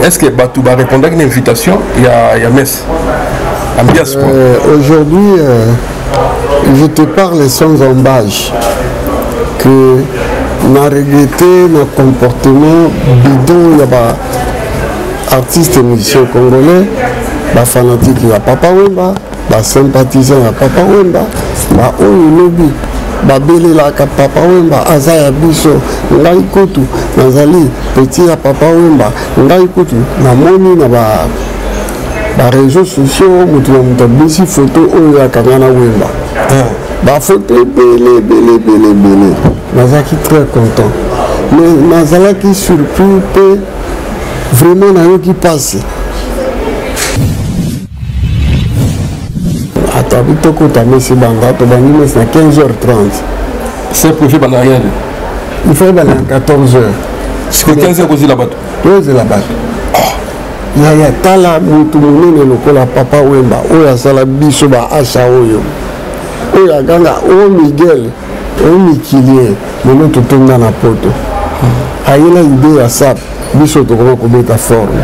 est-ce que tu vas répondre à une invitation? Il y a messe. Aujourd'hui, je te parle sans embâche que n'a regretté le comportement bidon de l'artiste et musicien congolais, les fanatiques de Papa Wemba, les sympathisants de Papa Wemba, les lobby, les bélés de Papa Wemba, Azaya Biso, Ngai Kotu, Nazali, petit à Papa Wemba, Ngai Kotu, Namoni, les réseaux sociaux, nous avons des photos où il y a Kangana Wemba. Les photos bélé. Nazaki très content. Mais Nazalaki surpris que vraiment n'a rien qui passe. Attends, tu as mis ce bandat, tu as mis à 15h30. C'est prévu pendant rien. Il faut aller à 14h. C'est que 15h aussi là-bas. Oui, c'est là-bas. Il y a tala mutumune lokola Papa Wemba. Oya sala biso ba asa oyo. Oya ganga o Miguel. Mikilier, nous sommes dans la poto. Aïe idée à ça, biso to comment commettre forme.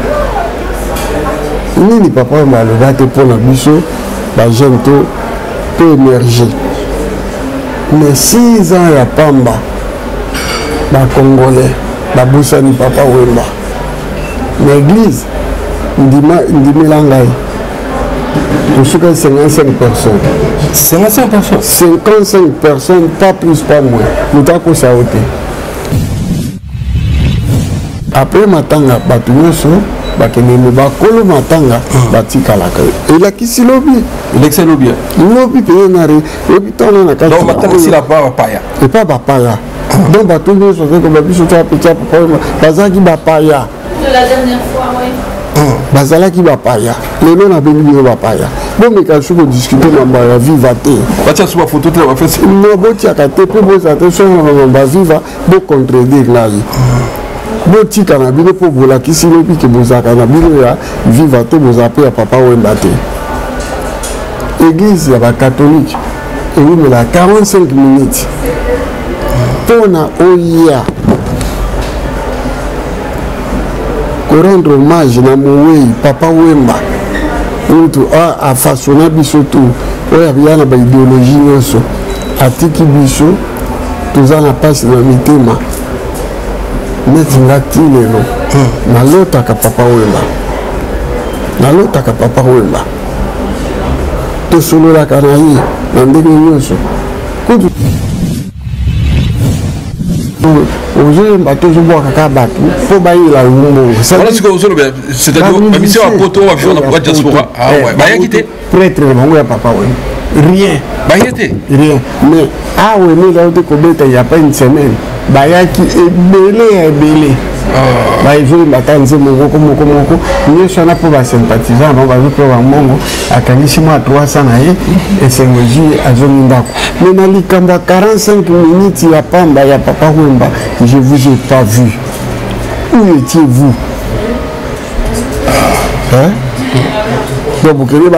Ni papa m'a le gâte pour la biso, la jeune peut émerger. Mais 6 ans à Pamba, la Congolais, la boussa ni papa Wemba. L'église, dit Langai. Pour ce que 55 personnes. 55 personnes 55 personnes, pas plus, pas moins. Nous avons ça ôté. Après Matanga, Batunyoso, Bakenemi, Bakolo Matanga, Batikalaka. Et là qui s'est lobby. Il est excellent lobby. Lobby, il y a un lobby. Donc Matanga, c'est la Bapaya. Et pas Bapaya. Donc Batunyoso, comme Babiso, petit Bazaki Bapaya. De la dernière fois, oui. Bazalaki Bapaya. Les noms ont béni Bapaya. Bon, mais quand je discuter dans la vie, va te. Tu as photo de la fête. Non, bon, tu as été pour vous attention dans la vie, va contredire là. Bon, tu as un pour vous la qui s'il y a que vous avez un vivre à vous appeler à Papa Wemba. Église, il y a catholique. Et oui, mais là, 45 minutes. Pour na Oya. Rendre hommage na Moué, Papa Wemba. Nous a façonné bisoto. Oya bien la idéologie noso. Atiki biso. Tous en a passé dans le thème. Mais il a tiré non. Na l'autre ka Papa Wemba. Na l'autre ka Papa Wemba. Tout solo la canaille. Dans des noso. Aujourd'hui, toujours boire caca battu. Faut bailler la rumbo. Voilà ce que vous avez. C'est-à-dire, la mission à Poto, on va faire la diaspora. Ah ouais, bah y'a quitté. Prêtre, mon papa, oui. Rien. Bah y'a été. Rien. Mais, ah oui, mais là, il n'y a pas une semaine. Bah y'a qui est belé. Bah il faut m'attendre, nous sommes là pour les sympathisants, on va pour un mongo, à Kanishima 300 et c'est le jour à Zomindako. Mais dans les 45 minutes, il n'y a pas il y a Papa Wemba, je ne vous ai pas vu. Où étiez-vous? Hein? Donc, vous avez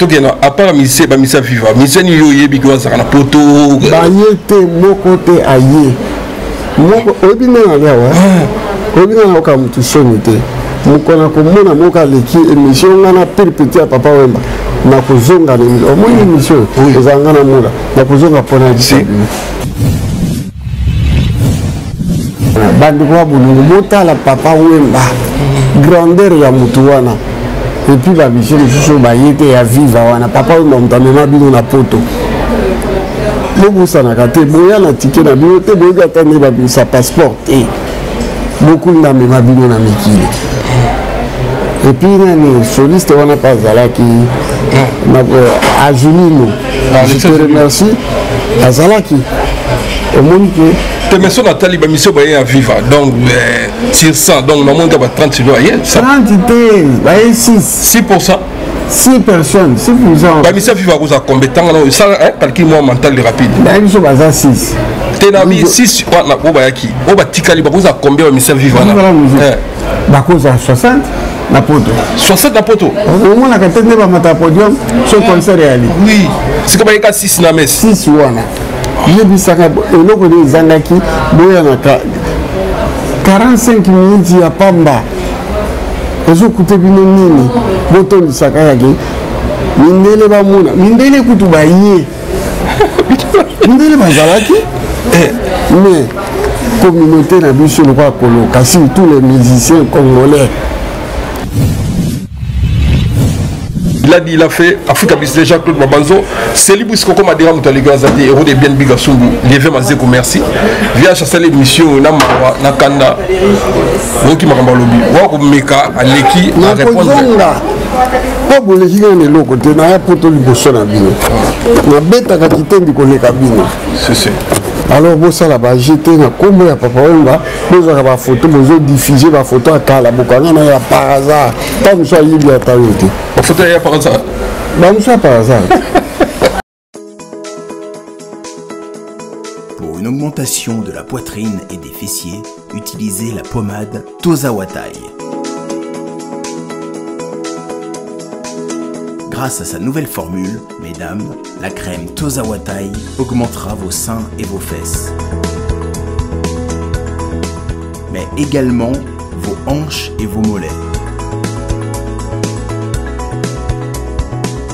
dit bon, à part la mission, la mission viva, la mission yoye biko ça na poto. Ba yete mon côté aye. Moko obina ya wa. Obina na ka mutu sonite. Mukona ko mona moka leki émission ngana perpétuer à Papa Wemba. Na kuzonga ni omoni émission ezanga na mula. Na kuzonga pona disi. Bandi kwa bulungu mota la Papa Wemba. Grandeur ya mutu wana. Et puis la mission de Chouchou Bayete à vivre wana papa on m'a mis na poto. Beaucoup ça n'a gâté boya na ticket na biote boya attendre ba sa passeport et beaucoup na me ma bino na mikili. Et puis nani soliste wana pas zala qui na Ajulino. Je te remercie Azalaki. Au Monique mais sur la tali, la mission est à vivre. Donc, sur 100, donc, on monte à 30 sur 30 6%. 6 personnes, 6%. La mission vivre à combien de temps? Ça, calcul moi mental rapide. La mission est 6. Tu as mis 6 on va tikali, vous avez combien de mission vivre là? 60 na poto. 60 na poto. Au moins, la quatrième va mettre à podium, ce concert est allé. Oui, c'est comme il y a 6 na messe. 6 wana. yebisaka eloko nde ezangaki boya na 45 minutes ya pamba ezokute bino nini botondisaka yaki mindele bamona mindele kutu baye mindele bazalaki mais communauté na biso lokwa koloka surtout les musiciens congolais. Il a fait Africa Business Jean-Claude Mabanzo. C'est lui qui a dit que les gars ont héros de bien big Sungu. Les vins mazeko merci. Via chasser l'émission na mawa na kanda. Donc il m'a remballé. Wa meka aleki na répondre. Pas pour les gens de l'autre côté na poto liboso na bino. Na beta ka kitendi koleka bino. C'est alors vous ça là-bas jeter na kombo ya papa wemba bozaka ba photo bozo diffuser ba photo akala bokanga na ya par hasard pas nous soyez bien tayote ba photo ya par hasard ba nous soit par hasard. Pour une augmentation de la poitrine et des fessiers, utilisez la pommade Tozawatai. Grâce à sa nouvelle formule, mesdames, la crème Tozawatai augmentera vos seins et vos fesses. Mais également vos hanches et vos mollets.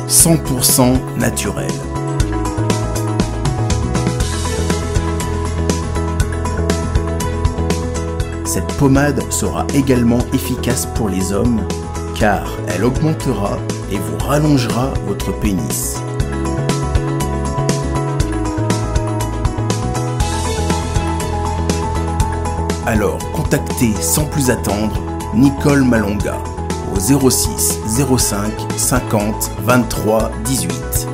100% naturel. Cette pommade sera également efficace pour les hommes car elle augmentera et vous rallongera votre pénis. Alors contactez sans plus attendre Nicole Malonga au 06 05 50 23 18.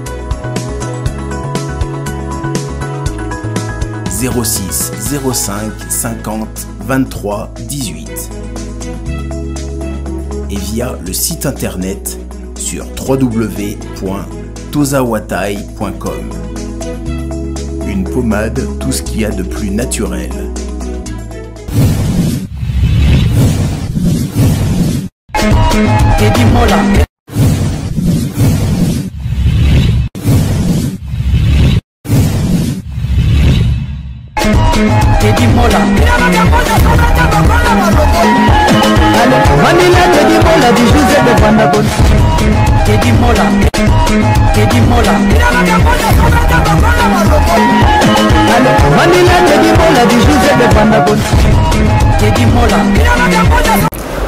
06 05 50 23 18 et via le site internet sur www.tozawatai.com. Une pommade, tout ce qu'il y a de plus naturel.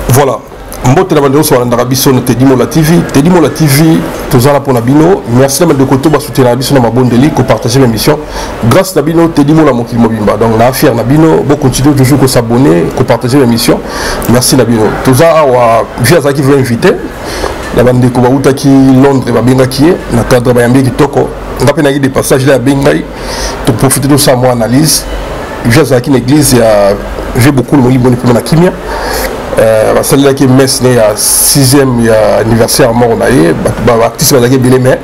Voilà. Mbote na bandeko so na biso na Teddy Mola TV. Teddy Mola TV tozala pour na bino. Merci na de koto ba soutenir biso na mabondeli ko partager l'émission. Grâce na bino Teddy Mola mokili mobimba. Donc na fier na bino, bo continuer toujours ko s'abonner, ko partager l'émission. Merci na bino. Toza wa via za qui veut inviter. La bande ko ba utaki Londres ba benga ki na cadre ba yambe kitoko. Ngape na des passages là bengai pour profiter de ça moi analyse. Via za qui l'église j'ai beaucoup le moni pour na kimia. Celle-là qui est messe à 6e anniversaire mort on a artiste bazaki belé mais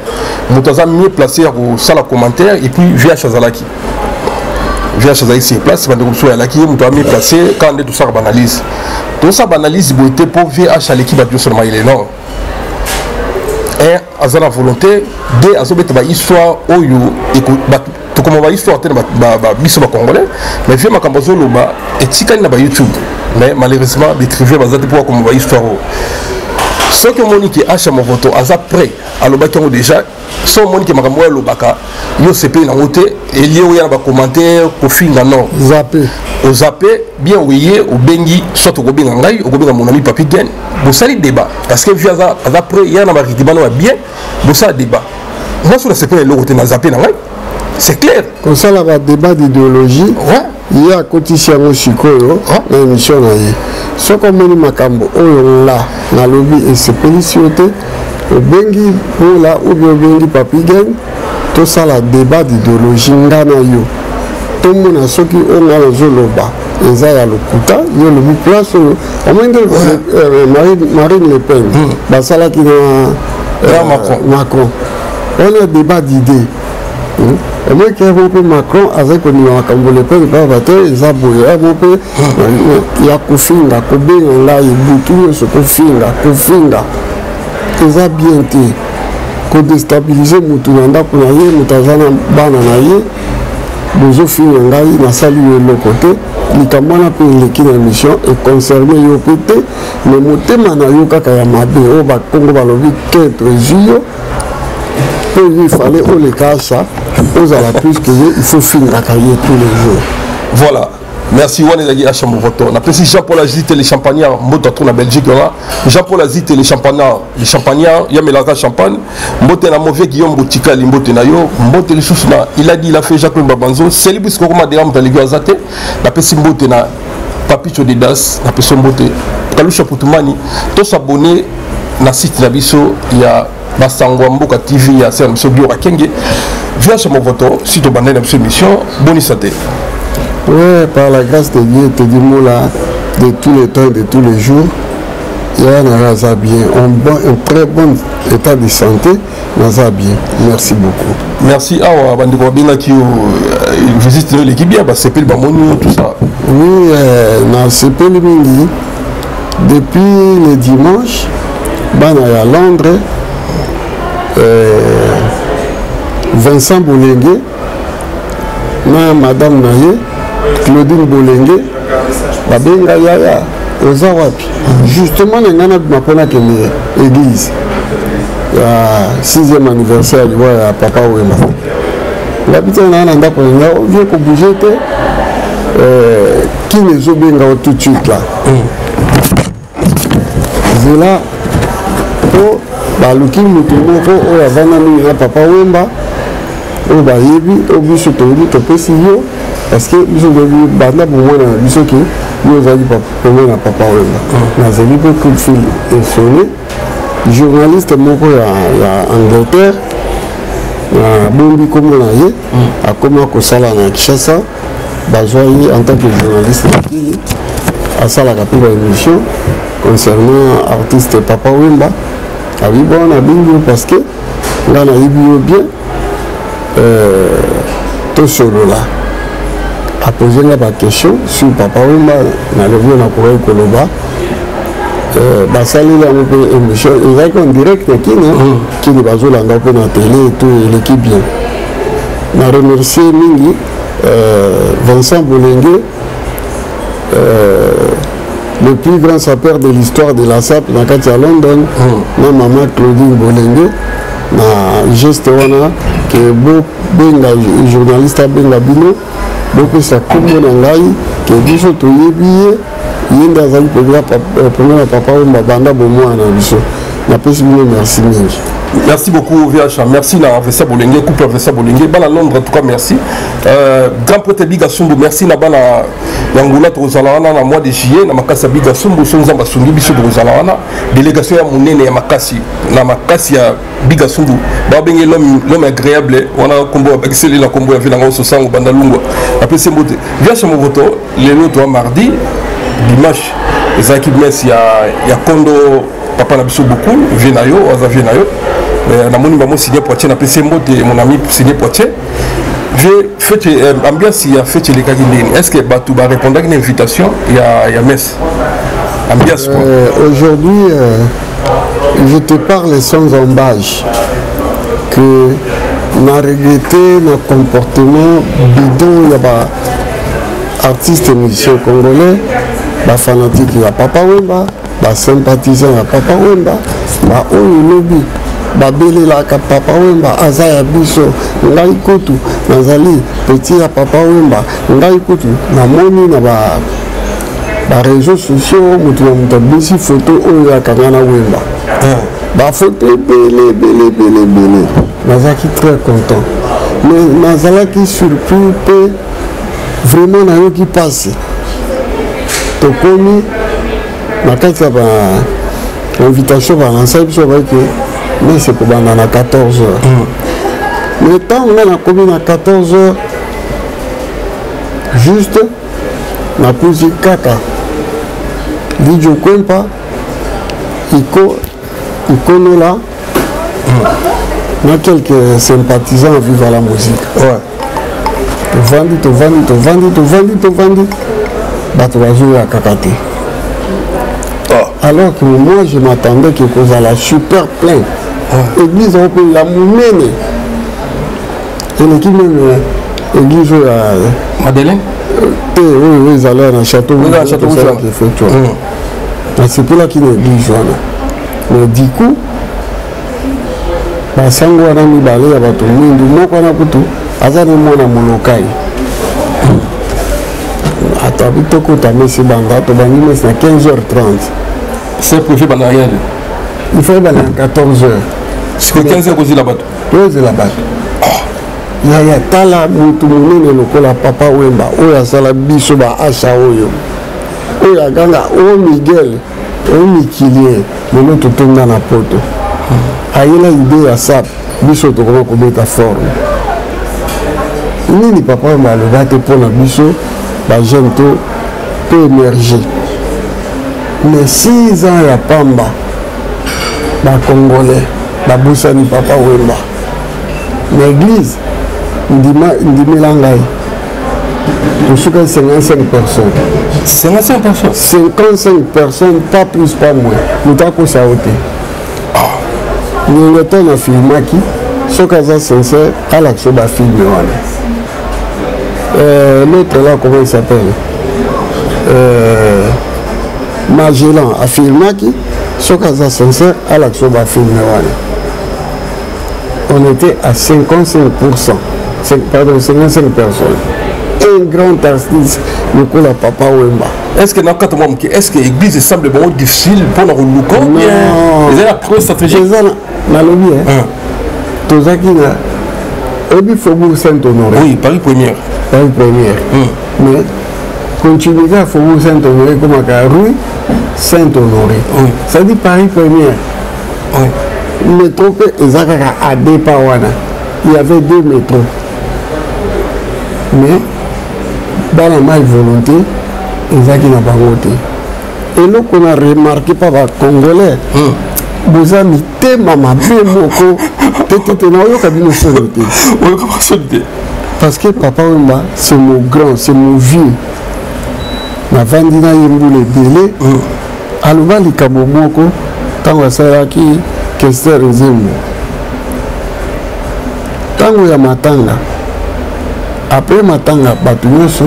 moutaza mieux placé au salle commentaire et puis via Chazalaki c'est place bande comme ça là qui moutaza mieux placé quand on est tout ça banalise il était pour VH à l'équipe de seulement il est non et à la volonté de azobeta ba histoire oyo tout comme ba histoire tellement ba biso ba congolais mais via makambazo loba etikani na ba YouTube. Mais malheureusement, l'écrivain va pouvoir comme une histoire. Ce que Monique a acheté mon photo, à près, à l'obaka déjà, son Monique m'a dit l'obaka, yo c'est payé dans le côté, et il y a un commentaire, au film non. Zappé. Au zappé, bien ouïe, au bengi, soit au gobin en gaï, au gobin mon ami Papi Gen. Vous savez le débat, parce que via ça, après, il y a un débat bien, vous savez le débat. Moi, sur la CP, le côté n'a zappé dans gaï. C'est clair. Comme ça, là, débat d'idéologie. Ouais. Il y a côté Siamo Sikoyo, l'émission là. Ce qu'on m'a dit, Makambo, on l'a, dans le lobby et c'est pélicité. Au Bengi, pour là, ou bien Bengi Papi Gen, tout ça, là, débat d'idéologie, Ngana yo. Tout le monde a ceux qui ont la Zoloba. Ils ont le Kouta, ils ont le place. Au moins, Marine Le Pen, ça là qui a Macron. On a débat d'idées. Et moi qui ai voté Macron avec le Macambo Le Pen, ils ont voté, il y a Kofinga, Kobenga, il y a Boutou, ce Kofinga. Ils ont bien été. Ko déstabiliser Moutouanda pour aller, Moutazana Bananaye. bozofi ngai nasali le côté likamwana pe leki na mission et concerné yo pété mais motema na yo kaka ya mabe o ba Kongo balobi qu'être jio pe il fallait on les cache aux à la plus que il faut finir à cahier tous les jours. Voilà. Merci Wan Ezagi à Chambourgoto. On appelle Jean-Paul Azit et les champagnards, Moto en Belgique là. Jean-Paul Azit et les champagnards, il y a Mélaka Champagne. Mbote na mauvais Guillaume Boutika Limbote na yo, Mbote les choses là. Il a dit il a fait Jacques Babanzo, c'est lui parce qu'on m'a dit on t'a légué Azate. La pesi Mbote na Papicho de Das, la pesi Mbote. Kalusha Putumani, tous s'abonner na site Nabiso, il y a Basango Mboka TV, il y a Serge Biora Kenge. Viens sur mon voto, si tu bannes dans cette émission, bonne santé. Oui, par la grâce de Dieu, te dis-moi là, de tous les temps, de tous les jours, il y a un bien, un très bon état de santé, bien. Merci beaucoup. Merci. Ah, Bandiko Babina qui visite l'équipe bien, parce que c'est le Bamoni, tout ça. Oui, c'est le midi. Depuis le dimanche, à Londres, Vincent Boulengue, Madame Naye, Claudine Bolenge, Babenga Yaya, Ozawapi. Justement, les gens m'appellent à l'église. Il y a 6e anniversaire du Papa Wema. L'habitant n'a pas de on vient pour bouger. Qui les a bien tout de suite là. C'est là, le qui nous tourne, Papa Wema. On va y aller, on va se tourner, on peut s'y aller. Parce que nous avons vu Banda pour moi, nous avons dit Papa Wemba. Nous avons vu beaucoup de fil et sonné. Le journaliste en Angleterre, Bombi comme on a eu, a comment que ça l'a Kinshasa, en tant que journaliste, à ça la capitale émission concernant l'artiste Papa Wemba. A vu bon, on a bien parce que là on a eu bien tout solo là. A posé la question sur Papa Wemba, on a levé la courrier Koloba. Basali la émission, il y a en direct qui est basé dans la télé et tout, l'équipe bien. On a remercié Mingi, Vincent Boulengue, le plus grand sapeur de l'histoire de la SAP dans Katia London, ma maman Claudine Boulengue, na geste wana que beau benga journaliste benga bino. Donc ça comme on a que biso to yebiye yenda zali premier Papa Wemba banda bomwa na biso na pesi bino merci mingi. Merci beaucoup VH, merci na Vessa Bolenge, couple Vessa Bolenge, bana Londres en tout cas merci. Grand prêtre Biga Sumbu, merci na bana Yangula Trozalawana na mois de juillet na makasi Biga Sumbu sonza basungi biso Trozalawana, délégation ya munene ya makasi na makasi ya Biga Sumbu. Ba bengi l'homme agréable, wana kombo bakiseli na kombo ya vilanga sosango banda lungwa. Après c'est mbote. VH mon voto, le loto mardi, dimanche, les équipes merci ya Kondo Papa na biso beaucoup, Vienayo, Oza Vienayo. Na moni maman signé Poitiers na PC Mbote mon ami signé Poitiers. J'ai fait ambiance il a fait les cas est-ce que Batou va répondre à une invitation il y a messe ambiance aujourd'hui je te parle sans embâche que n'a regretté le comportement bidon il y a artistes et musiciens congolais ba fanatique il y a Papa Wemba ba sympathisant il y a Papa Wemba ba oyo lobby babelelaka Papa Wemba aza ya biso ngai kutu nazali petit ya Papa Wemba ngai kutu namoni na ba réseaux sociaux mutu na mutu bisi photo oyo akanga na Wemba ba photo belé nazaki très content mais nazalaki surpris pe vraiment na yo qui passe tokomi na kati ya ba invitation ba lancer biso ba que mais c'est pour banana à 14h. Mais tant on a commis à 14h, juste, on a posé caca. Dit je ne connais pas, il connaît là, on a quelques sympathisants à vivre à la musique. Ouais. Vendu, bah tu vas jouer à Kakate. Alors que moi je m'attendais que vous allez super plein. L'église européenne, la moumène. Et l'équipe même, église à Madeleine. Oui, ils allaient dans le château. Oui, dans le château. C'est pour là qu'il y a une église. Mais du coup, basango wana mibale ya bato mwindu moko wana kutu aza ni mwana molokai ata bitokota mesi banda to bangi mesi na 15h30 c'est prévu banda rien il faut banda 14h c'est que 15h kozi la bato kozela bato ya tala mutu monene lokola papa Wemba oyo asala biso baasha oyo aganga o Miguel o Mikilie lelo totonga na poto ayela idée ya sap biso tokoma kobeta forme nini papa Wemba alobaki mpona biso bajeune to émerger mais 6 ans ya pamba bacongolais babusani papa Wemba na église ndimela ngai tosuka 55 personnes 55 personnes 55 personnes pas plus pas moins moto akosa o te ndenge to na filmaki soki aza sincère alakisa bafilme wana l'autre là comment il s'appelle Magellan afilmaki soki aza sincère alakisa bafilme wana on était à 55%. Pardon, 55 personnes. Un grand artiste, le coup la papa Wemba. Est-ce que est-ce que l'église semble vraiment difficile pour nous louper? Non. Ils ont la première stratégie. Ils ont la lobby. Tout ça qui a. Et puis Faubourg Saint-Honoré. Oui, Paris Première. Paris Première. Mais continuer à Faubourg Saint-Honoré comme à rue Saint-Honoré. Oui. Ça dit Paris Première. Oui. Métro Ezakaka à Depawana. Il y avait 2 métros. Mais dans la maille volonté, Ezaki n'a pas voté. Et là qu'on a remarqué par les Congolais, vous avez mis maman Bemoko, parce que papa Wemba, c'est mon grand, c'est mon vieux. Ma vandina yemboule délai, alouba li kabomoko, tango salaki Kester Zembo. Tango ya matanga. Après matanga, batu nyonso,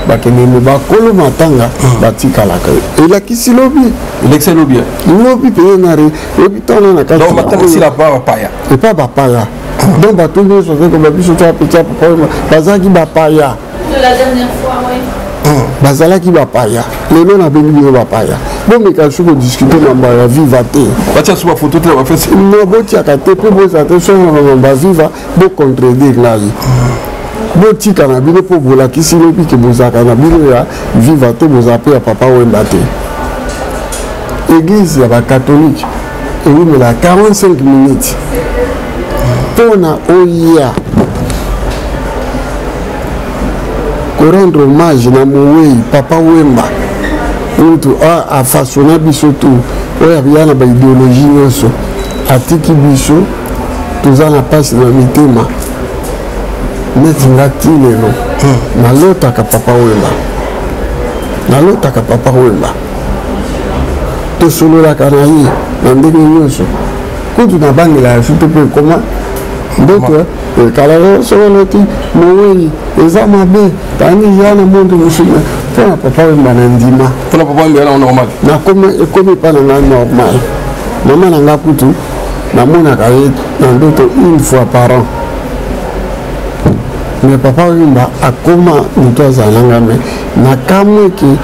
bakende bakolo matanga, batikalaka. Elakisi lobi. Elakisi lobi. Lobi pe na re, lobi tona na kati. Donc matanga si la bapaya. Et pas bapaya. Donc batu nyonso ko babiso ta petit papa, bazaki bapaya. De la dernière fois, oui. Bazalaki bapaya. Lelo na bengi yo bapaya. Bon mais quand je discuter na ba viva te. Batia sur photo te va faire. Non, botia ka te pe bo sa te so na ba viva, bo contredire là. Botika na bino po bola kisi lobi ke bozaka na bino ya viva te bozape ya papa Wemba te. Église ya ba catholique et oui mais la 45 minutes. Pona oya. Pour rendre hommage na Moué, papa Wemba. Outo a façonné biso tout. Oya bien na ba idéologie nyonso. Atiki biso toza na passe na mitema. Neti ngati lelo. Nalotaka papa Wemba. Nalotaka papa Wemba. Tosololaka na ye na ndenge nyonso. Kutu na bangela ya suto pe koma. D'autres, kala soloti Moué eza mabe tani ya na monde musulman. Pona papa Wemba na ndima. Pona papa Wemba na normal. Na komi pa na normal. Mama na nga kutu na mona ka ye na ndoto une fois par an. Mais papa Wemba akoma mutu azalanga me na kamwe ki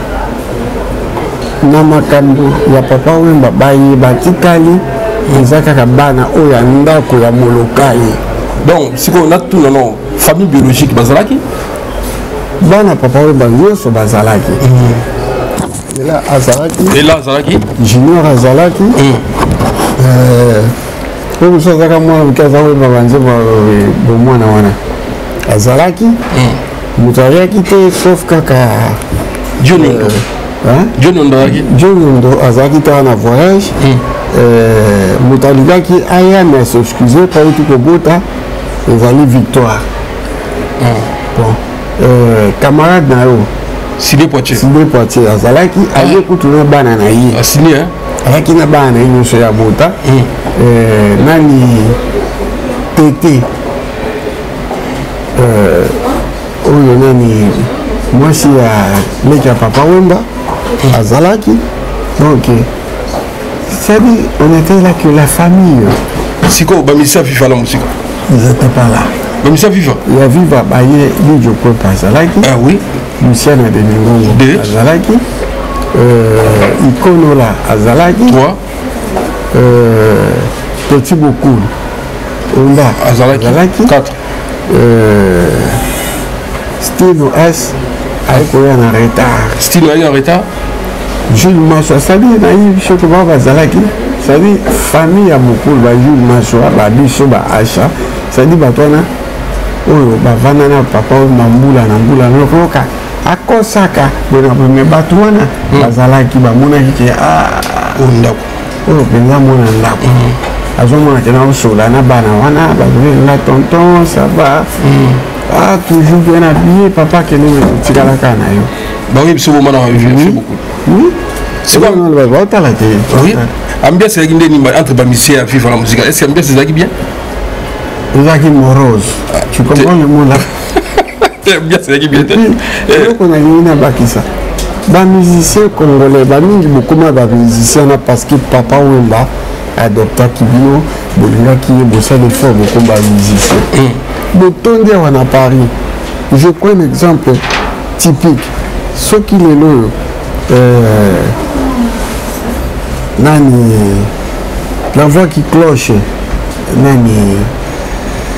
na makambo ya papa Wemba baye batikali eza kaka bana oyo ya ndako ya molokai. Donc si on a tout non famille biologique bazalaki bana papa Wemba nyonso bazalaki. Et là azalaki Junior azalaki oyo so azaka mwana moke aza Wemba banzemba bomwana wana azalaki moto ayaki te sauf kaka Dionondo azalaki te wana voyage moto alingaki aya mais s'excuse pauti kobota ezali victoire bon camarade na yo Sidé Poitier azalaki aye kutu na bana na ye ayaki na bana na ye nyonso ya bota nani tete moi si mec à Papa Wemba à Zalaki. Donc c'est-à-dire on était là que la famille. Si quoi Bamissa Viva la musique. Ils n'étaient pas là. Bamissa Viva. Il y a Viva Baye Lidjoko à Zalaki. Ah oui. Lucien a des Ningongo à Zalaki. Ikonola à Zalaki. 3. Petit beaucoup. Onda à Zalaki. 4. Stino S avec un retard. Stino est en retard. Jules Massoua, ça dit naïf choc va Zalaki. Ça dit famille à beaucoup ba Jules Massoua, ba biso ba Acha. Ça dit ba toi na oyo ba vanana papa mambula na mbula lokoka. Akosaka bona me batwana ba Zalaki ba mona ki onda. Oyo penza mona ndako. Azomona que não sou lá na banana, na tonton, ça va. Ah, toujours bien habillé, papa qui nous tire la canne. Bah oui, c'est beaucoup. Oui. C'est quoi on va voir à la télé. Oui. Ambiance c'est entre Bamissé et vivre la musique. Est-ce que ambiance c'est bien? Zaki morose. Tu comprends le mot là? Ambiance c'est bien. Et on a eu une bakisa. Ba musicien congolais, ba mingi beaucoup ma musicien parce que papa Wemba adopta Kibino, Bolinga qui est bossé de fort beaucoup de musiciens. Botonde on a Paris. Je prends un exemple typique. Ce qui est là, nani, la voix qui cloche, nani,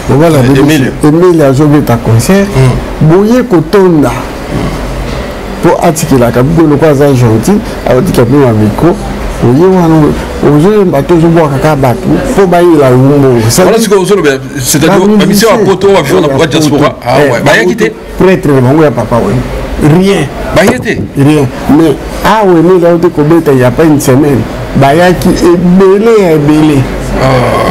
voilà, Emile a joué ta concert. Boye Kotonda. Pour articuler la capitale, le quoi ça gentil, avec du capitaine à micro. Aujourd'hui, toujours boire caca bateau. Faut bailler la rumbo. Voilà ce que vous avez. C'est-à-dire, la mission à Poto, à Fiona, pour la diaspora. Ah ouais. Bah, y'a quitté. Prêtre, mon papa, oui. Rien. Bah, y'a été. Rien. Mais, ah oui, mais là, il n'y a pas une semaine. Bah, y'a qui est belé.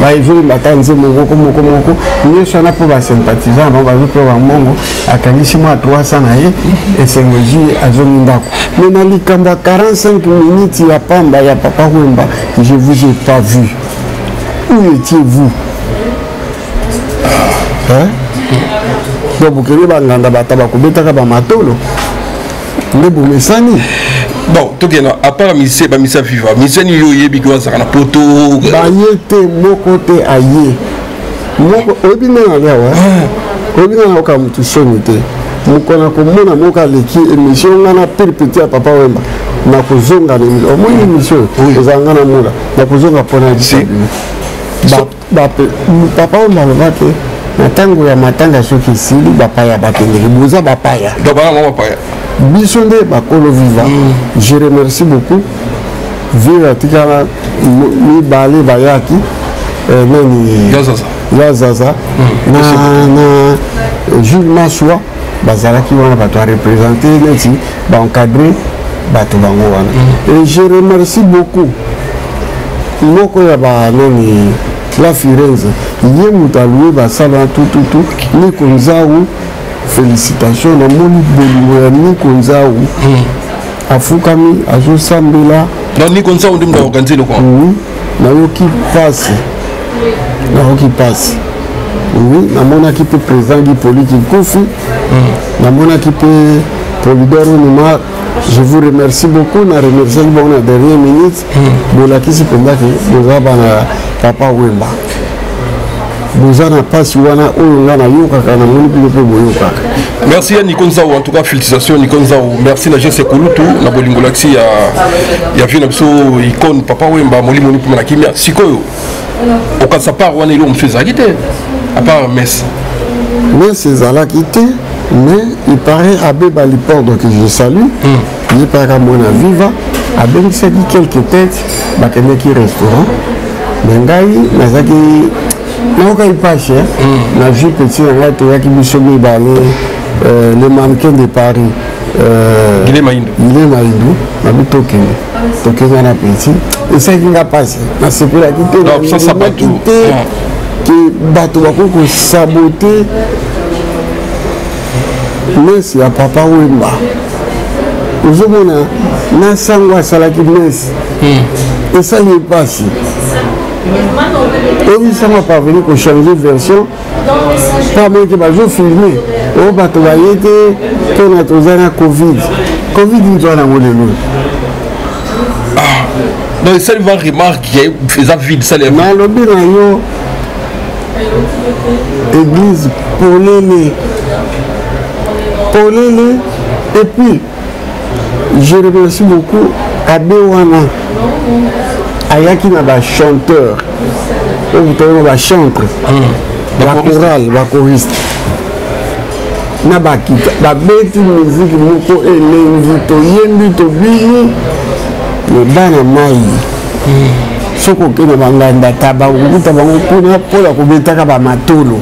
Bah, il veut m'attendre, il y a pour les sympathisants, on va pour un mongo, à Kanishima 300 et c'est le jour à Zomindako. Mais dans les 45 minutes, il n'y a pas de papa Wemba, je ne vous ai pas vu. Où étiez-vous? Hein? Donc, vous avez un bon, à part Missa Viva, Missa Niyoye, Bigwa Sarana Poto. Bayete, mon côté aïe. Mon obina là, obina là, comme tu sonnes. Mon connaît moka leki émission, on a perpétué à papa Wemba. Na kuzonga ni au moins émission, ozangana mola. Na kuzonga pona disi. Papa Wemba va te. Matango ya matanga soki sili bapaya bakende buza bapaya. Dobana mama bapaya. Bisonde bakolo viva. Je remercie beaucoup. Viva tikala mi bale bayaki nani Yazaza na Jules Massoua bazalaki wana bato a représenter neti ba encadrer bato bango wana. Et je remercie beaucoup moko ya ba nani la Firenze yé mutaloué basala tout Nico Nzaou félicitations na moni bolingo ya Nico Nzaou afukami azo sambela na Nico Nzaou ndimda organiser le quoi na yoki passe oui na mona ki pe président du politique Kofi na mona ki pe Polydor Nima. Je vous remercie beaucoup. Na remercie bon na dernière minute bolakisi penda ke boza bana papa Wemba boza na passe wana oyo nga na yokaka na moni bilo pe boyokaka. Merci à Nico Nzaou, en tout cas félicitations Nico Nzaou. Merci na GC Kolutu na bolingo laxi ya vina biso icône papa Wemba moli moni pour na kimia sikoyo okasa part wana ilo mfeza kité à part Metz ezala quitté. Mais il paraît à Beba Lipordo que je salue, il paraît à Mona Viva, à Benisaki quelques têtes, Bakeneki restaurant, Mengaï, Nazaki, Naoka il pas cher, la vie petit, il y a qui me sont les mannequins de Paris, il est Maïndou, Nabi Tokene na petit, et ça qui n'a passé, c'est pour la quitter, ça pas tout, que Bato Bakoko saboté. Messi à papa Wemba. Vous avez un sangwa salaki Messi. Et ça n'est pas si. oui, ça m'a parvenu qu'on change de version. Pas moi qui m'a filmé. Oh, bah, tu vas y être, qu'on a tous un Covid. Covid, il doit en avoir le lot. Donc, ça, il va remarquer, faisant vide, ça les va. Mais le bilan, église, Polele, et puis, je remercie beaucoup Abewana. Ayaki n'a pas chanteur, ou pas chanteur, la chorale, la choriste. N'a pas quitté, la bête musique, moko et l'invito, yembito, bini, le bana maï. Soko kena banganda taba, ukuta bango kuna pola kubeta kaba matolo.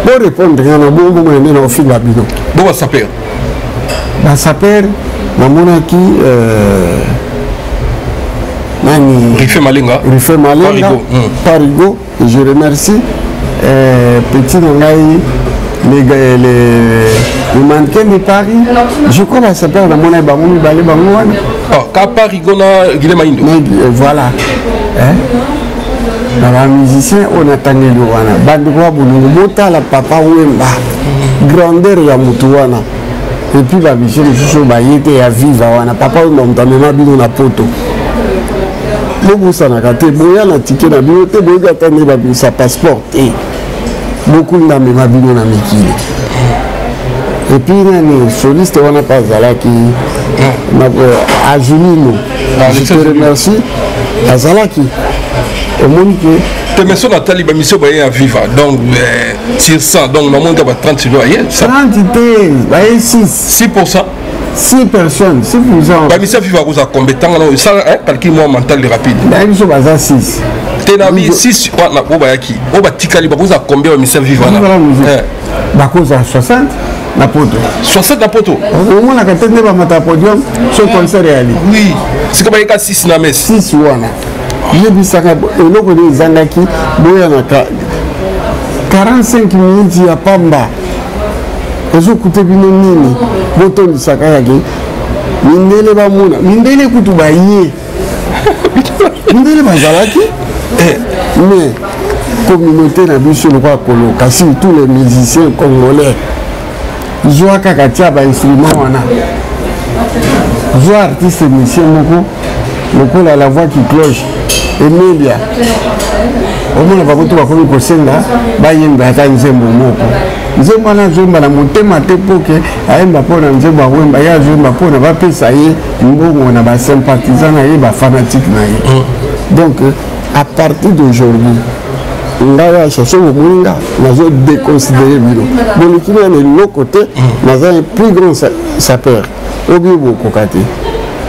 Pour répondre à la bombe, on est au fil de la bino. Bon, ça s'appelle. Ça s'appelle, mamona qui Rife Malenga, Parigo, je remercie petit Nangaï, les mannequins de Paris. Je crois que ça s'appelle la monnaie Bamouni Balé Bamouane. Ah, Parigo, voilà. Dans les musiciens, on a tanné le wana. Bandouwa Boulou, Mota la papa Wemba, grandeur ya Moutouana. Et puis, la mission de Chouchou Bayete à vivre. Papa Wemba, on t'a même habillé na poto. Beaucoup ça n'a gâté. Boya na ticket na bibliothèque, boya attendez sa passeport. Et beaucoup n'a même habillé na Miki. Et puis, les solistes, on n'a pas Zalaki. À Julino. Je te remercie. À Zalaki. Au monde que. Tes maisons Nathalie, la mission est à vivre. Donc, sur 100, donc, normalement, il y a 30 sur 30 idées, 6. 6%. 6 personnes, 6%. La mission vivre à combien de temps? Ça, calcul-moi mental rapide. La mission est 6. Tu as 6 on a combien de missions vivre là? 60 na poto. 60 na poto. Au moins, la quatrième va podium, son concert est allé. Oui, c'est comme il y a 6 na messe. 6 wana. Je dis ça, et l'autre des Zangaki, il y a 45 minutes, il y a Pamba. Et je coûte bien nini, bouton de Sakayaki. Mindele Bamuna, Mindele Koutubaye. Mindele Bazalaki. Mais, communauté n'a vu sur le roi Kolo, kasi tous les musiciens congolais. Joa Kakatia, instrument, Joa artiste musicien, beaucoup la voix qui cloche. Emilia, au moins, on va retrouver comme le Senga, Bayemba, Nzembo Moko. Nzembo na Zomba, la Motema Tepoke, Aemba Pona, Nzembo Wemba, ya Zomba Pona, va pesa ye, Mbongo, on a sympathisant, on a fanatique. Donc, à partir d'aujourd'hui, on a cherché au monde, on a déconsidéré le bureau. Bon, l'équipe est de l'autre côté, on a un plus grand sapeur, au bureau Kokate.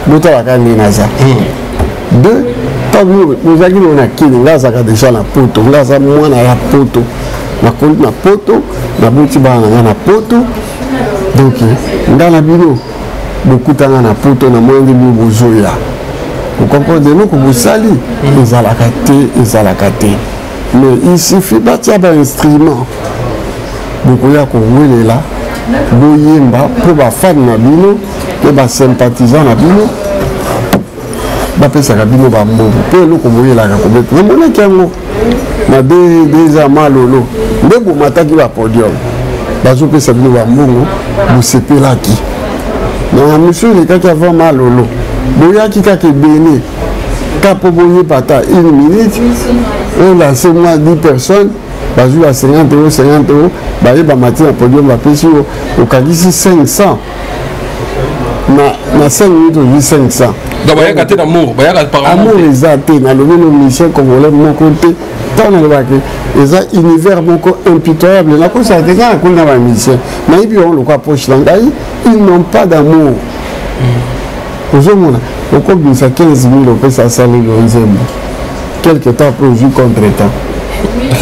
Boutawaka Ninaza. 2. Nous avons déjà la poto, nous avons la poto, la poto, la boutiba na poto. Donc, dans la bureau, beaucoup de temps na poto, na moins de bozoya. Vous comprenez, nous que vous salez, ils alakaté. Mais il suffit pas de un instrument. Beaucoup de gens qui sont là, pour les fans na bino, pour les sympathisants na bino. Bapesa kabino ba mbo pe loko boyela ka kobeto mona kiango na des amalolo ndebo mataki ba podium bazo pesa bino ba mbongo musepelaki na monsieur le kaka avant malolo boyaki kaka bene kapo boye pata 1 minute on lance moi 10 personnes bazo à 50 euros baye ba matin podium ba pesi au kagisi 500 na 5 minutes ou 500. Donc, il y a un amour. Amour, ils ont dans le mission congolais, mon côté, tant dans le baquet, ils ont un univers impitoyable. La cause, c'est que quand on a un mission, mais ils n'ont pas d'amour. Aujourd'hui, on commence à 15 000 euros, ça sale le 11e. Quelque temps pour jouer contre-temps.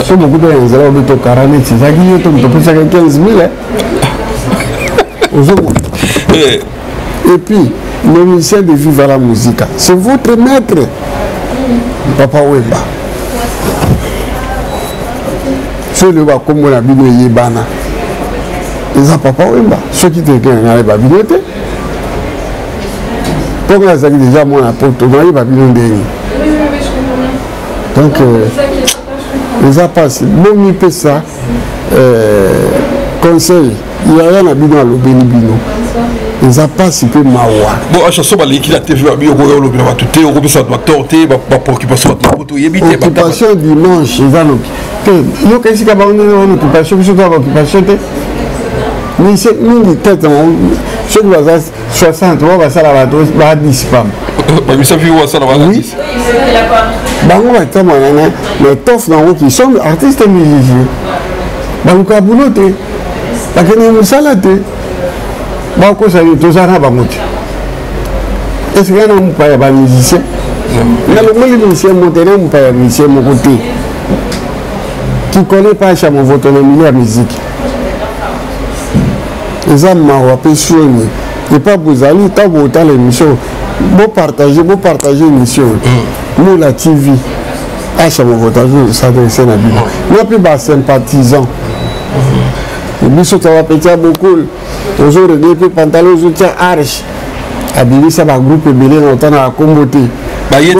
Si beaucoup de gens ont 40 000, c'est ça qui est 15 000. Aujourd'hui. Et puis, le ministère de Viva la Musique, c'est votre maître, Papa Wemba. C'est le bas comme on a vu le Yébana. Ils ont Papa Wemba. Ceux qui te gagnent, ils n'ont pas vu. Pour que ça déjà mon apporte, on a eu Babylone dernier. Donc, les apasses, bon, il peut ça. Conseil, il y a rien à bino à l'obénibino. Les apasses, il peut m'avoir. Bon, à chaque fois, il a TV, il y a tout le monde, ça doit torter, préoccupation de la photo, il y a occupation dimanche, il va nous. Nous, qu'est-ce qu'il y a une occupation, mais surtout l'occupation, mais c'est une tête, ceux qui vont 60, on va ça la dose, va 10 femmes. Mais ça fait où ça la va 10? Bango va être mais tof dans qui sont artistes et musiciens. Bango ka bouloté. Parce que nous salate. Bango ça y tous ana bango. Est-ce que nous pas ba musicien? Na le musicien monter nous pas musicien mon côté. Qui connaît pas cha mon autonomie la musique. Les hommes m'ont passionné. Et pas vous allez tant vous dans l'émission. Vous partagez l'émission. Nous, la TV, à chaque fois, vous s'adressez à la Bible. Nous, plus bas sympathisants. Et puis, ça va péter beaucoup. Aujourd'hui, depuis pantalon, je tiens arche. Habillé, ça va groupe belé dans le temps à comboter. Rien.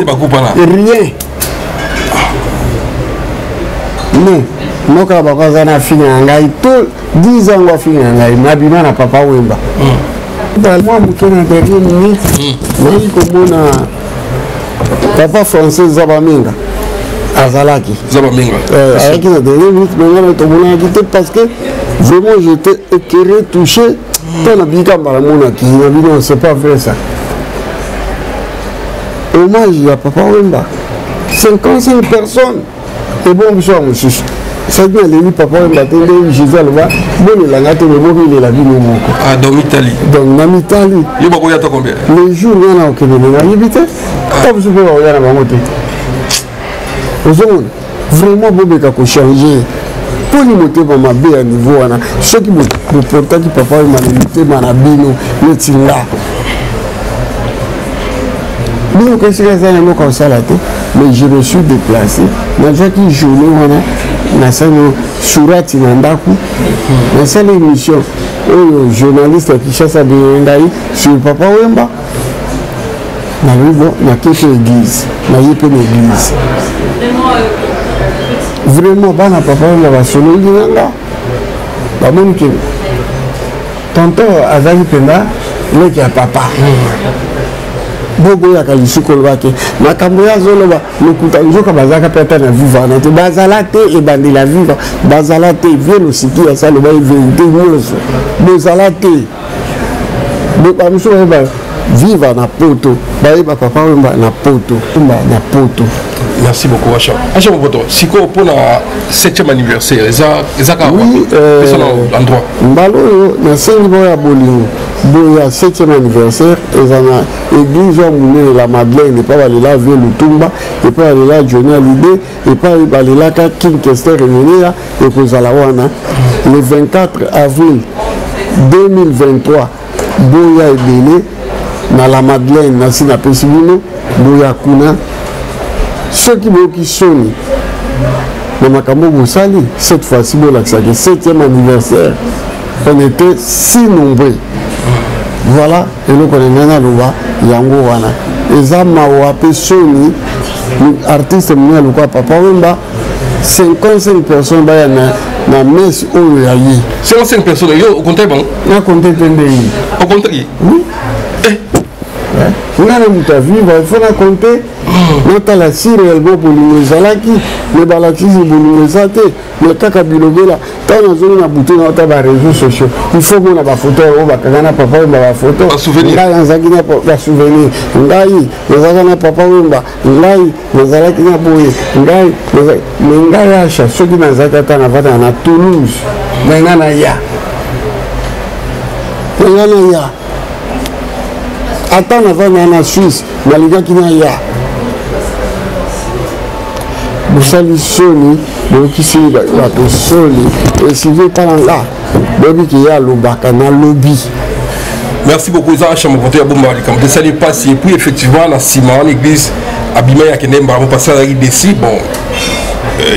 Mais, nous, quand on a fini, on a tout 10 ans, on a fini, on a bien à Papa Wemba. Moi, je suis papa français Zabamenga Azalaki. Zabamenga. Avec la dernière minute, parce que vraiment j'étais éclairé, touché. C'est pas vrai ça. Hommage à Papa Wemba. 55 personnes. Et bon, monsieur. Ça dit les papa Wemba, Jésus Alva, bon, il a gâté le mot, il est la vie au monde. Ah, dans l'Italie. Donc, dans l'Italie. Il y a combien? Les jours, il y en a aucun élément. Il y a vous pouvez regarder ma montée. Vraiment, vous pouvez changer. Pour les monter dans ma baie à niveau, ceux qui me portent, qui papa Wemba, les manabino, les tinga. Nous, qu'est-ce que c'est un mot comme ça là? Mais je me suis déplacé. J'ai qui journée, on a ça, Surat Nandaku. Mais c'est l'émission. Les journalistes qui chassent à Biendaï sur Papa Wemba. Il y a quelques églises. Il y a quelques églises. Vraiment, Bana Papa Wemba va se le dire. Tonton Azali Penda, il y a papa. Bobo ya kalisuko lwake makambo ya zoloba lokuta njoka bazaka peta na viva na te bazalate e bandela viva bazalate velo siki ya salo ba vérité nyonso bazalate bo pamso ba viva na poto ba papa Wemba na poto na poto. Merci beaucoup Acha. Acha Moboto, si quoi pour la 7e anniversaire, ezaka oui, endroit. Mbalo na sengi boya bolingo. Boya 7e anniversaire, ezana église de la Madeleine et pas la ville Lutumba et pas la Johnny Hallyday et pas la King Kester Remenea et Kozalawana. Le 24 avril 2023, Boya et Béné dans la Madeleine, dans Sina Pessimino, Boya Kuna. Ceux qui sont dans Makambo Boussali, cette fois-ci, le 7e anniversaire, on était si nombreux. Voilà, et nous connaissons Naloba, Yango Wana. Et ça m'a appelé Sony, artiste mouillé, Papa Wemba, 55 personnes dans la messe où il y a eu. 55 personnes, au compte bon? On a compté au compte? Oui. On a un vivre, il faut compter. Notre la Syrie, elle va pour l'Izalaki, le Balaki, pour l'Izate, le Kakabilobela, quand on a besoin dans les réseaux sociaux, il faut qu'on ait des photos, on va faire un papa, des photos, un souvenir. Un souvenir. Les papa, les Alaki, les ceux qui n'ont pas Toulouse, attends avant en Suisse, mais les gars qui n'ont pas. Vous savez, Sony, vous qui sont là, Sony, et si vous êtes là, vous qui a le bac, un lobby. Merci beaucoup, Acha Moboto ya Bomba Likam. De saluer passe et puis effectivement la ciment l'église abîmée à Kenemba on passe à la ici bon.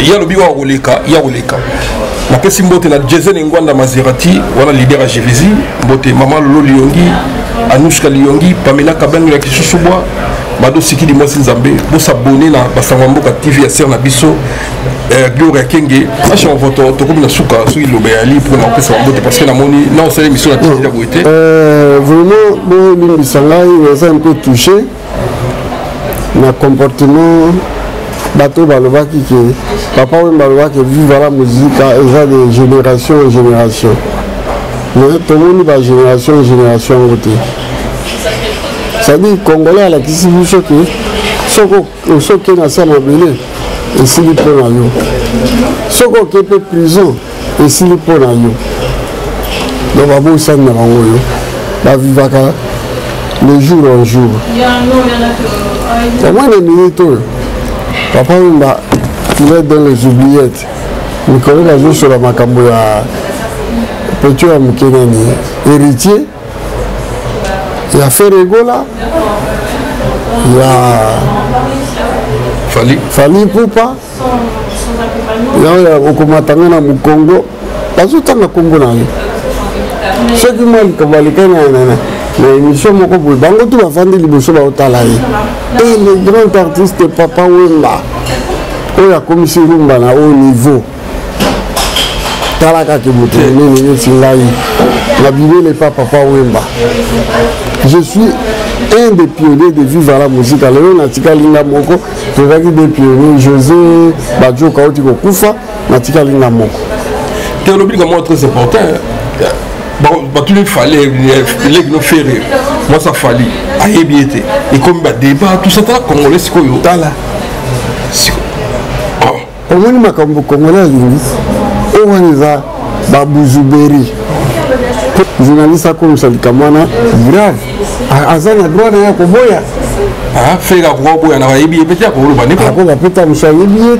Il y a le bureau à Oleka, il y a Oleka. La personne mbote na Jason Ngwanda Maserati, voilà leader à Jérézy, mbote Maman Lolo Liongi, Anouchka Liongi, Pamela Kabeng ya Kishusubwa, Mado Siki di Mwasi Nzambe, vous s'abonner na Basangwamboka TV ya Ser na biso, Gloria Kenge, acha votre comme na suka, sur le béali pour na pesa mbote parce que na moni, non c'est l'émission la TV d'Aboité. Vraiment, bon, l'Imbisangai, on est un peu touché. Na comportement, bateau balobaki que papa ou balobaki vivre la musique, ils ont de génération en génération. Mais tout le monde va génération en génération côté. C'est-à-dire Congolais à la question du choc, ce qui est dans sa mobile, et s'il est pour nous. Ce qui est prison, et s'il est pour nous. Donc, on va ça va vivre le jour en jour. Moi, les militaires, papa, il est dans les oubliettes. Il connaît la joue sur la macambo. Petit homme qui est héritier. Il y a Ferregola, il y a Fali Poupa, il y a Okomatanga au Congo, parce que dans le Congo, ceux qui m'ont dit l'émission Bango tout va vendre les bouchons au Talaï. Et les grands artistes, Papa Wemba, il y a comme si Rumba à haut niveau. Talaka qui vous la Bible n'est pas Papa Wemba. Je suis un des pionniers de vivre à la musique. Alors, on a tika linga moko, je vais dire des pionniers, José, Badjo, Kaotiko Koufa, on a tika linga moko. C'est un obligation très important. Tous les fallait, les gnos ferrés, moi ça fallait, aïe bien été. Et comme il y a débat, tout ça, Congolais, c'est quoi? Tala. Au moins, ma Congolais, on a Babouzouberi. Journaliste comme ça, Kamana, grave. Azan a droit de Koboya. Ah, fait la Koboya, n'a pas ébié, peut-être pour le banner. Après, la pétale, ça ébié.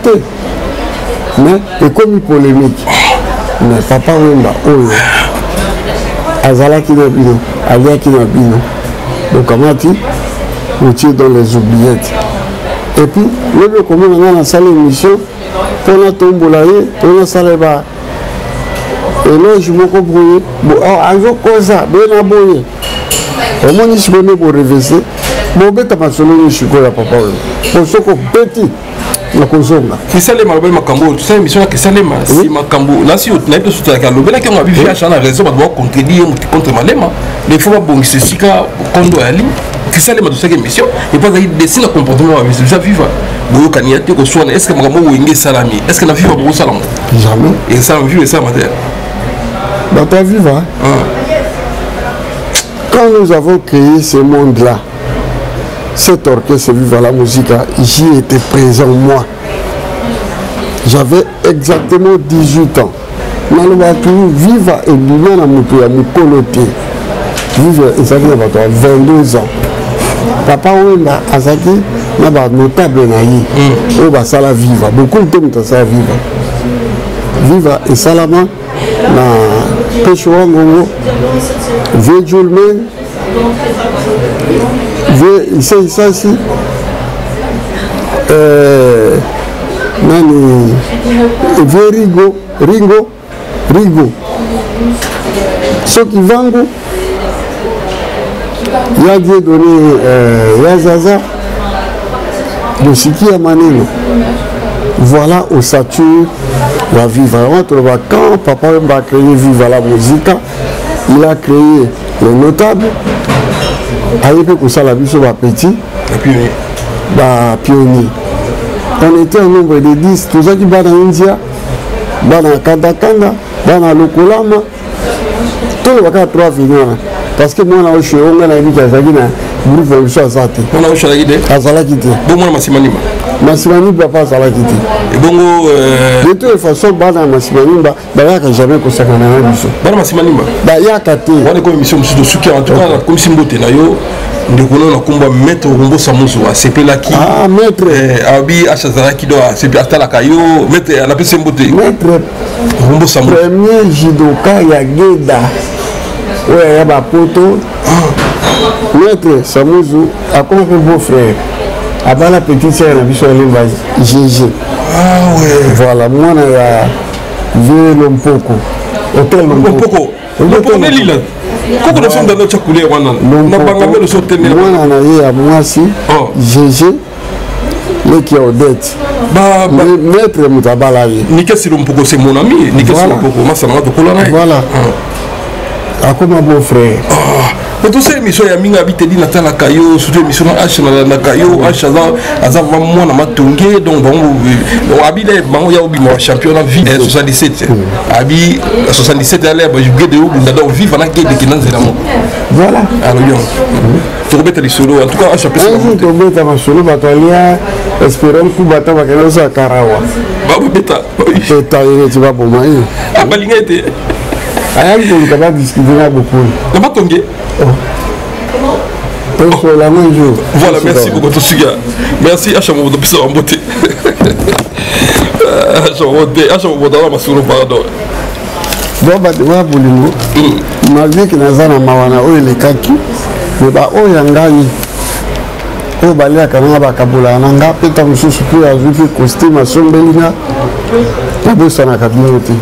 Mais, et comme polémique, mais papa, Wemba, oh, Azala qui n'a bino, Alia qui n'a bino. Donc, comment tu es dans les oubliettes. Et puis, le comment on a la salle d'émission, on a tombé là, on a salé bas. Et là, je me comprends. Un jour comme ça, bien abonné. Au moins, je suis venu pour réverser. Bon, ben, t'as pas solo, je suis là, papa. Pour ce qu'on petit, la console. Qui s'est les malbons, ma cambo, tu sais, l'émission là, qui s'est les mains, si ma cambo, là, si on a été sur la cambo, là, qui a vu à la raison, on doit contredire contre ma lema. Les fois, bon, c'est si qu'à Kondo Ali, qui s'est les mains de cette émission, et pas d'ailleurs, dessine le comportement avec ça, vivre. Boyo Kanyate, est-ce que ma cambo ou Inge Salami, est-ce que la vie va beaucoup salam? Jamais. Et ça, on vit et ça, ma terre. Dans ta vie, hein? Quand nous avons créé ce monde-là, cet orchestre Viva la Musique, j'y étais présent moi. J'avais exactement 18 ans. Viva et Bima na Moutou ya Mikoloté. Viva et ça fait 22 ans. Papa Wemba Azaki n'a pas notable naï. On va ça la Viva. Beaucoup de temps ça Viva. Viva et Salama na Peshwa Ngongo. Vieux Julmen. C'est ça ici. Nani Vieux Rigo. Ceux qui vendent, il y a Dieu donné Yazaza, le Siki à Maneno. Voilà au statut la Viva. Quand papa va créer Viva la Musique, il a créé les notables. Avec le ça la vie sur la petit, pionnier. On était un nombre de 10, tout ça qui va dans l'India, dans la Kandakanda, dans la Lokolama, tout le monde a 3 vignes. Parce que moi, je suis un ami qui a dit que groupe de Chazate. On a eu à Salakiti. Bon, moi, Massimani. Massimani ne peut pas Salakiti. Et bon, de toute façon, Bana Massimani, il n'y a jamais consacré à la mission. Bana Massimani, il y a Kate. On a une mission de soutien, en tout cas, comme si Mbote Nayo. Nous avons combat maître Rumbo Samouzo, c'est Pelaki. Ah, maître. Abi Achazaraki doit, c'est Piatala Kayo, maître à la PC Mbote. Maître Rumbo Samouzo. Premier judoka Yageda. Oui, il y a un poto. Maître Samouzo a compris beau frère. Avant la petite sœur, on a vu sur l'élevage. GG. Ah ouais. Voilà, moi, on a vu Lompoko. Hôtel Lompoko. Lompoko, on est l'île. Koko na sonda na chakule wana. Na banga melo so tenir. Mwana na ye ya mwasi. GG. Le qui est Odette. Maître Moutabala. Nika Silompoko c'est mon ami. Nika Silompoko. Ma ça n'a pas de voilà. À comme un beau frère. Mais tu sais, mission ya minga habite dit Nathan Kayo, surtout mission H na Kayo, H aza moi na matungé donc bon habile bango ya obi mo championnat vie 77. Abi 77 aller je vais de obi ndado vivre na gede kinanze na mo. Voilà. Alors yo. Tu rebeta les solo en tout cas H appelle ça. Tu rebeta ma solo batalia espérant ku bata bakelo sa karawa. Ba beta. Beta ile tu vas pour moi. Ah balingete. Ayam tu vas discuter là beaucoup. Na matungé. Voilà, merci beaucoup Tosuga. Merci à chaque moment de plus en beauté. À chaque moment de ma sourire pardon. Bon bah tu vois Bolingo. Malgré que Nazana Mawana o il est kaki, mais bah o yangai. O balia kana ba kabula nanga peta mususu pour ajouter costume à son belinga. Pas ça na kabinote.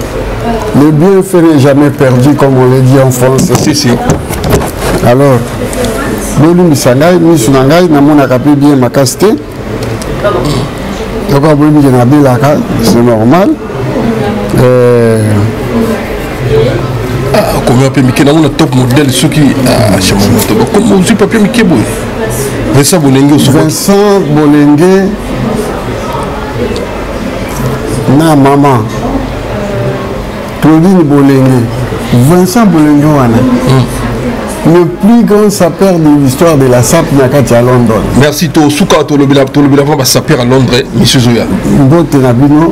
Le bienfait n'est jamais perdu comme on le dit en France. Si. Alors, Bolu Misangai, Misunangai, Namona Kapi bien ma casté. Donc, on peut dire c'est normal. Comment on peut dire que top modèle ceux qui comment on dit papier Mickey boy. Vincent Bolengue na maman. Claudine Bolengue. Vincent Bolengue wana. Le plus grand sapeur de l'histoire de la SAP Nakati à London. Merci to Souka to le bilan va sapeur à Londres, monsieur Zoya. Bote Nabino.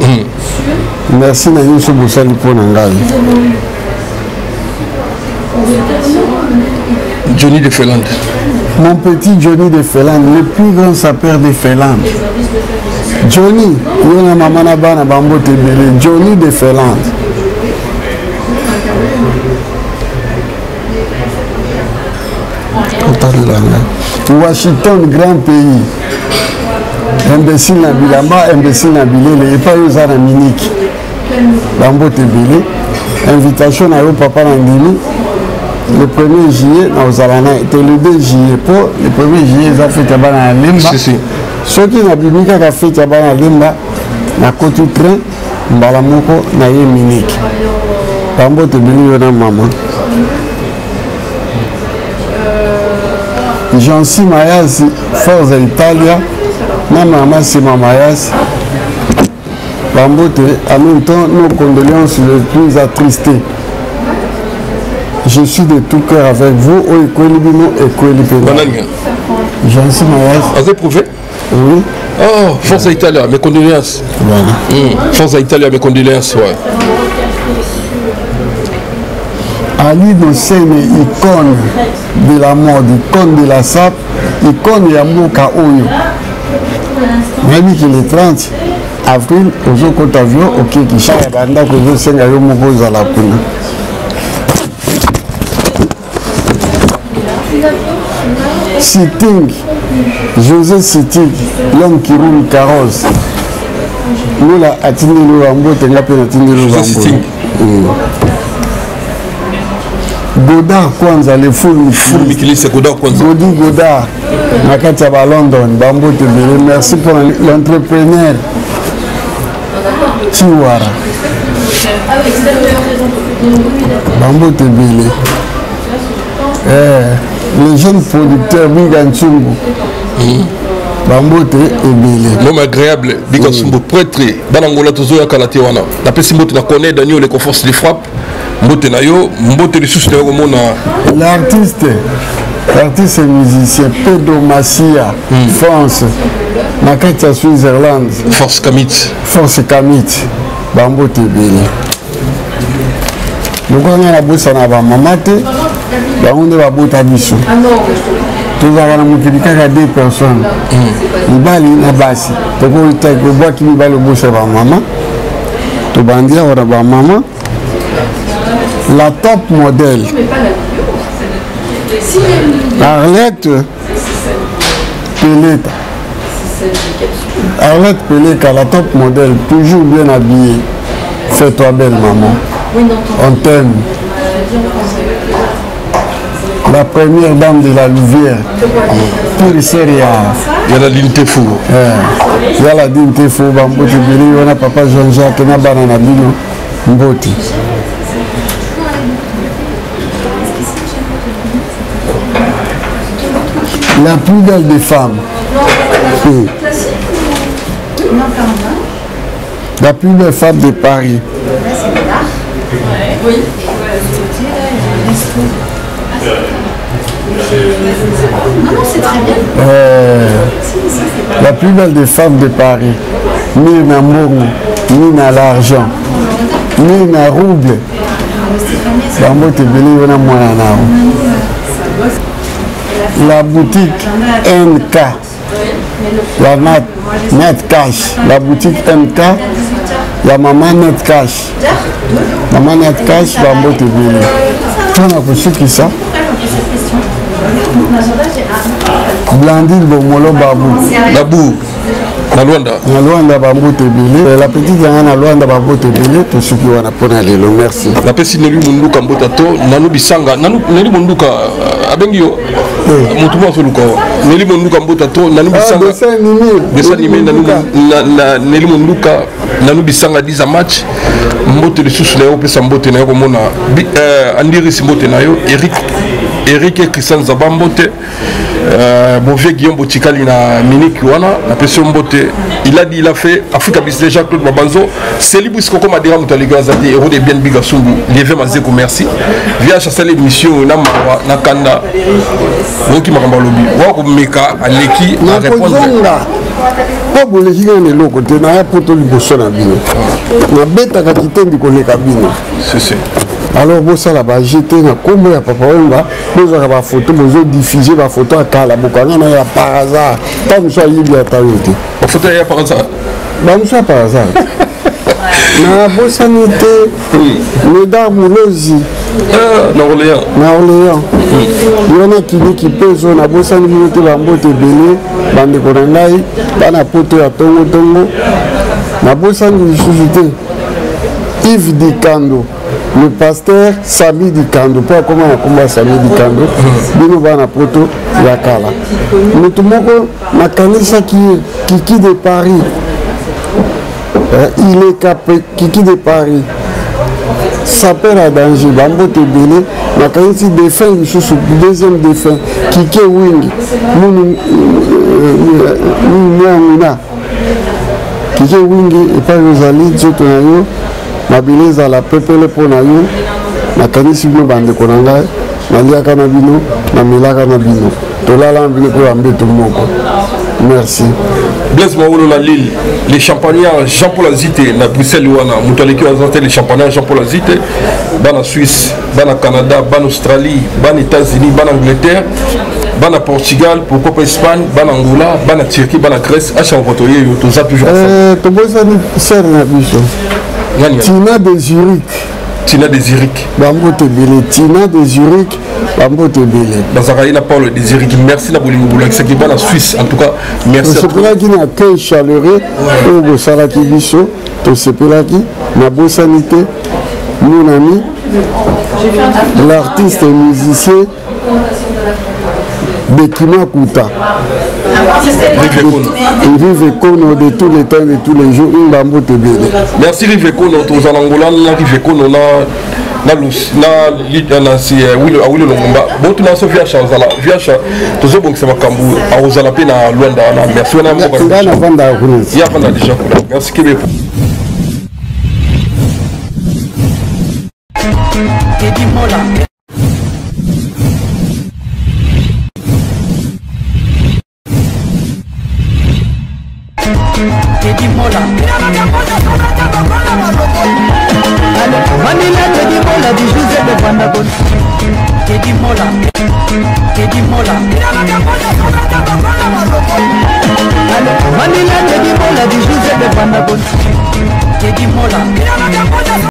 Merci na Youssou Boussali pour Nangali. Johnny de Finlande. Mon petit Johnny de Finlande, le plus grand sapeur de Finlande. Johnny, yona mamana bana bambote bele. Johnny de Finlande. Washington, grand pays. Imbécile na bilamba, imbécile na bilele, et pas yosa na Munich. Bambo Tebele. Invitation à yo papa Nandini. Le 1er juillet, na Ozalana, était le 2 juillet. Pour le 1er juillet, ils ont fait Tabana Limba. Ceux qui n'ont pas fait Tabana Limba, na côté train, Mbalamoko, na ye Munich. Bambo Tebele, yona maman. Jean-Si Mayas, Forza Italia, ma maman c'est ma Mayas. Bambote, en même temps, nos condoléances les plus attristées. Je suis de tout cœur avec vous, au Ekwelibino et Ekwelipena. Jean-Si Mayas. Vous avez prouvé? Oui. Oh, Forza Italia, mes condoléances. Voilà. Forza Italia, mes condoléances, ouais. Ali Dosene, icône de la mode, icône de la SAP, icône ya Mboka Oyo. Même qu'il est 30 avril, aux autres avions, ok, qui change à banda, que je sais que je me pose à la puna. Sitting, José Sitting, l'homme qui roule carrosse. Nous là, à Tindelo Rambo, tu as peine à Tindelo Rambo. Godard Kwanza, les foules Mikili, c'est Godard Kwanza. Godard, Nakati à London, Bambo Tebele, merci pour l'entrepreneur. Tiwara. Bambo Tebele. Les jeunes producteurs, Biganchungu. Bambo Tebele. L'homme agréable, Biganchungu, prêtre, Banangola Tozoya Kalatewana. La personne qui connaît, Daniel, les conforts de frappe. L'artiste et musicien Pedro Massia, France, Nakata Switzerland, Force Kamit, Bambo Tebele. Donc on a la bosse en avant, mamate, on est la botte à bichou. Tous les gens qui ont 2 personnes, ils balent la basse. Donc on voit qu'il va le bosse avant maman, tout bandit avant maman. La top modèle Arlette Peleka. Arlette Peleka, la top modèle, toujours bien habillée. Fais-toi belle maman. On t'aime. la première dame de la Louvière. Pour les séries. Il y a la Dinte Fou. Il y a la Dinte Fou, Bambote Bélé, il y a papa Jean-Jacques, il y a Banana Bino, Mboti. La plus belle des femmes. La plus belle femme de Paris. La plus belle des femmes de Paris. Nina Mourou, Nina l'argent, Nina rouble. La boutique NK. La Net Cash. La boutique NK. La maman Net Cash. Maman Net Cash, Bambo TV. On a reçu qui ça? Blandine Bomolo Babou. Babou. Na Luanda. Na Luanda Bambo TV. La petite yana na Luanda Bambo TV. Tout ce qui va pour aller. Merci. La petite Nelu Munduka Mbotato. Nanu Bisanga. Nelu Munduka. Abengio. Mutuma Soluka. Nelu Munduka Mbotato. Nanu Bisanga. Dessin animé. Nelu Munduka. Nanu Bisanga 10 match. Mbote le sous na yo pesa mbote na yo komona Andiri Simbote na yo Eric et Christian Zabambote Bovier Guillaume Botikali na Minik wana na peso mbote il a dit il a fait Africa Business Jean-Claude Babanzo c'est libre ce qu'on m'a dit à Mutaliga Zati héros de bien biga sungu levé mazeko merci via chasser l'émission na mawa na kanda woki makamba lobi wa ko meka aleki na répondre pas pour les gens de l'autre côté, il y a pour tout le monde. Il y a bête à quitter du collègue cabine. C'est alors, vous savez, j'étais dans combo à papa, vous avez la photo, vous avez diffusé la photo à Kala, vous avez par hasard. Tant que ça y est, il y a ta route. La photo est par hasard. Ça par hasard. Na bonne sanité, mesdames Moulozi. Na Orléans. Il y en a qui pèsent na bonne sanité, Bambote Bélé, Bande Korangai, Bana Poto à Tongo Tongo. Na bonne sanité, Yves Dikando, le pasteur Sami Dikando. Pourquoi comment on combat Sami Dikando? Bino Bana Poto Yakala. Mais tout le monde, ma canissa qui de Paris. Il est capé, Kiki de Paris. Ça perd à danger. Bambo te belé. Ma qualité de défunt, deuxième défunt. Kiki Wing. Mouna. Kiki Wing et pas Rosalie, Djotonayo. Ma beleza la pepele ponayo. Ma qualité de bande konanga. Ma lia kanabino. Ma mila kanabino. Tola l'ambine pour amber tout le monde. Merci. Blaise Maolo na Lille, les champagnards Jean-Paul Azité na Bruxelles wana, mutaleki wazante les champagnards Jean-Paul Azité, bana Suisse, bana Canada, bana Australie, bana États-Unis, bana Angleterre, bana Portugal, pourquoi pas Espagne, bana Angola, bana Turquie, bana Grèce, acha on votoyer yo toza toujours ça. To bosa ni ser na biso. Tina de Zurich. Tina de Zurich. Bambote Bélé, Tina de Zurich. Bambote Bélé. Dans Zaraïna Paul de Zurich. Merci na bolingo boulak. C'est qui va la Suisse. En tout cas, merci. C'est pour qui n'a accueil chaleureux. Au Bossalaki Bisso. Tout c'est pour qui na bonne sanité. Mon ami, l'artiste et musicien Bekima Kouta. Rive Kono de tous les temps, de tous les jours. Bambote Bélé. Merci Rive Kono. Tous en Angola, Rive Kono na lus na si awilo longomba botu na so viacha ozala viacha tozo bongisa makambu awozala pe na Luanda na merci wana mo ba na vanda kuruzi ya vanda déjà merci kebe Teddy Mola Teddy Mola Manila Teddy Mola du José de Bandagon Teddy Mola Manila Teddy Mola du José de Bandagon